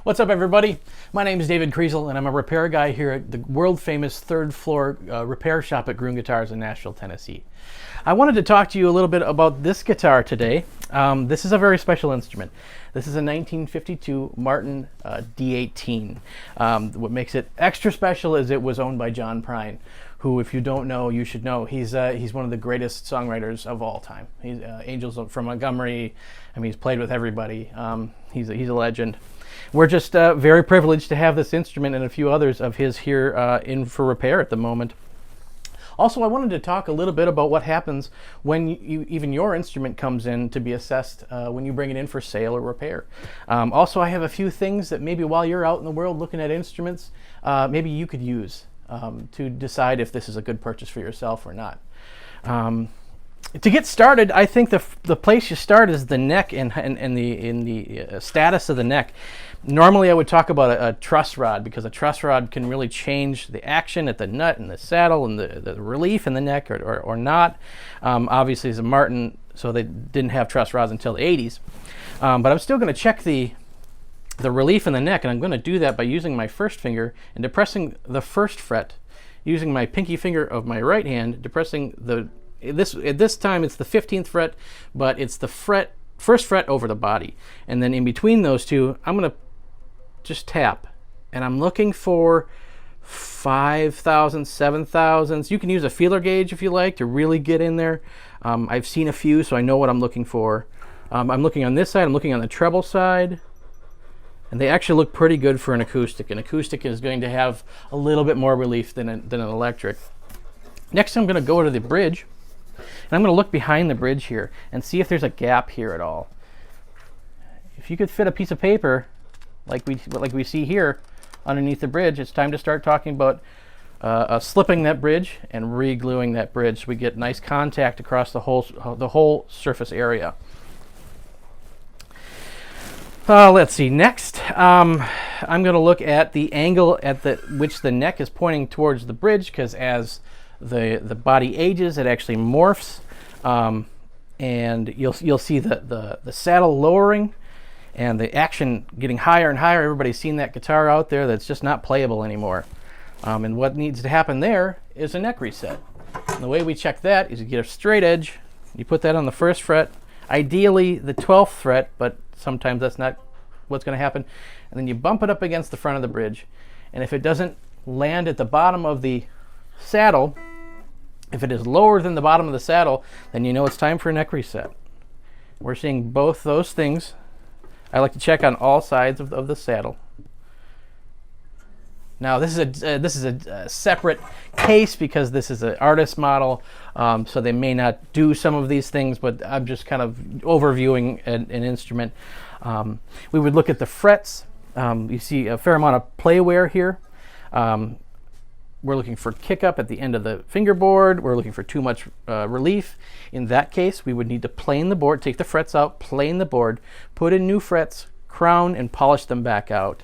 What's up, everybody? My name is David Kriesel, and I'm a repair guy here at the world-famous third-floor repair shop at Gruhn Guitars in Nashville, Tennessee. I wanted to talk to you a little bit about this guitar today. This is a very special instrument. This is a 1952 Martin D-18. What makes it extra special is it was owned by John Prine, who, if you don't know, you should know. He's one of the greatest songwriters of all time. He's Angels from Montgomery. I mean, he's played with everybody. He's a legend. We're just very privileged to have this instrument and a few others of his here in for repair at the moment. Also, I wanted to talk a little bit about what happens when even your instrument comes in to be assessed when you bring it in for sale or repair. Also, I have a few things that maybe while you're out in the world looking at instruments, maybe you could use to decide if this is a good purchase for yourself or not. To get started, I think the place you start is the neck and the status of the neck. Normally, I would talk about a truss rod, because a truss rod can really change the action at the nut and the saddle and the relief in the neck or not. Obviously, it's a Martin, so they didn't have truss rods until the 80s. But I'm still going to check the relief in the neck, and I'm going to do that by using my first finger and depressing the first fret, using my pinky finger of my right hand, depressing at this time it's the 15th fret, but it's the first fret over the body. And then in between those two, I'm going to just tap. And I'm looking for 5,000, 7,000s. You can use a feeler gauge if you like to really get in there. I've seen a few, so I know what I'm looking for. I'm looking on this side, I'm looking on the treble side. And they actually look pretty good for an acoustic. An acoustic is going to have a little bit more relief than an electric. Next, I'm going to go to the bridge. And I'm going to look behind the bridge here and see if there's a gap here at all. If you could fit a piece of paper like we see here underneath the bridge, it's time to start talking about slipping that bridge and re-gluing that bridge so we get nice contact across the whole surface area. Let's see. Next, I'm going to look at the angle at which the neck is pointing towards the bridge, because as the body ages, it actually morphs, and you'll see the saddle lowering and the action getting higher and higher. Everybody's seen that guitar out there that's just not playable anymore. And what needs to happen there is a neck reset. And the way we check that is you get a straight edge, you put that on the first fret, ideally the 12th fret, but sometimes that's not what's going to happen. And then you bump it up against the front of the bridge. And if it doesn't land at the bottom of the saddle, if it is lower than the bottom of the saddle, then you know it's time for a neck reset. We're seeing both those things. I like to check on all sides of the saddle. Now this is a separate case because this is an artist model, so they may not do some of these things, but I'm just kind of overviewing an instrument. We would look at the frets. You see a fair amount of play wear here. We're looking for kick up at the end of the fingerboard. We're looking for too much relief. In that case, we would need to plane the board, take the frets out, plane the board, put in new frets, crown, and polish them back out.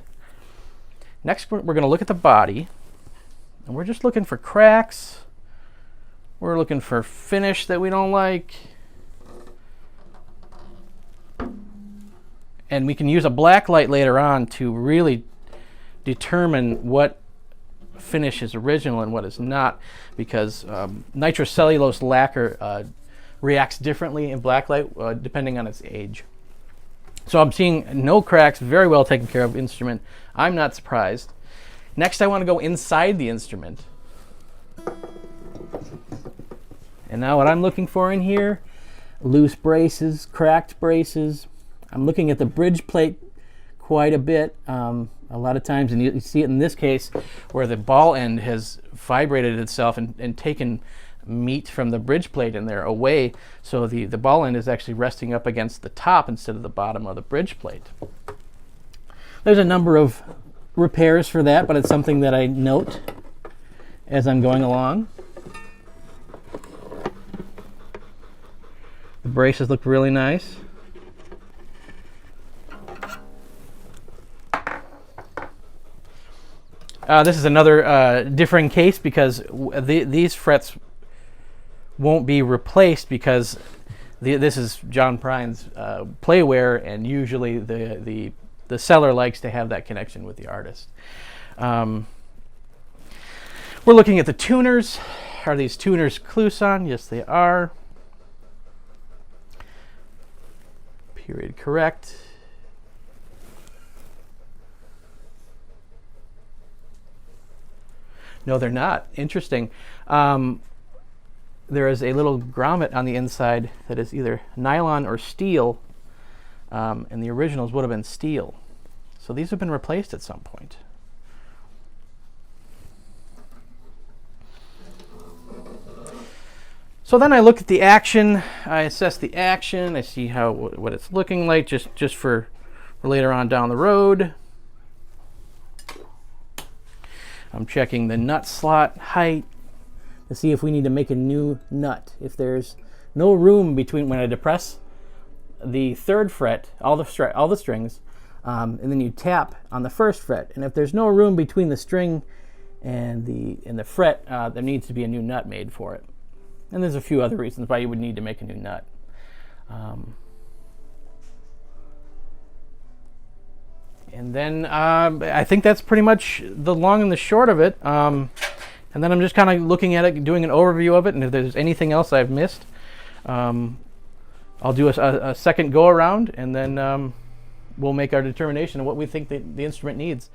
Next, we're going to look at the body, and we're just looking for cracks. We're looking for finish that we don't like. And we can use a black light later on to really determine what finish is original and what is not, because nitrocellulose lacquer reacts differently in blacklight depending on its age. So I'm seeing no cracks, very well taken care of instrument. I'm not surprised. Next, I want to go inside the instrument. And now what I'm looking for in here, loose braces, cracked braces. I'm looking at the bridge plate quite a bit. A lot of times, and you see it in this case, where the ball end has vibrated itself and taken meat from the bridge plate in there away, so the ball end is actually resting up against the top instead of the bottom of the bridge plate. There's a number of repairs for that, but it's something that I note as I'm going along. The braces look really nice. This is another differing case because these frets won't be replaced because this is John Prine's playware, and usually the the seller likes to have that connection with the artist. We're looking at the tuners. Are these tuners Kluson? Yes, they are. Period correct. No, they're not. Interesting. There is a little grommet on the inside that is either nylon or steel, and the originals would have been steel. So these have been replaced at some point. So then I look at the action, I assess the action, I see what it's looking like just for later on down the road. I'm checking the nut slot height to see if we need to make a new nut. If there's no room between, when I depress the 3rd fret, all the strings, and then you tap on the 1st fret, and if there's no room between the string and the fret, there needs to be a new nut made for it. And there's a few other reasons why you would need to make a new nut. And then I think that's pretty much the long and the short of it. And then I'm just kind of looking at it, doing an overview of it, and if there's anything else I've missed, I'll do a second go around, and then we'll make our determination of what we think the instrument needs.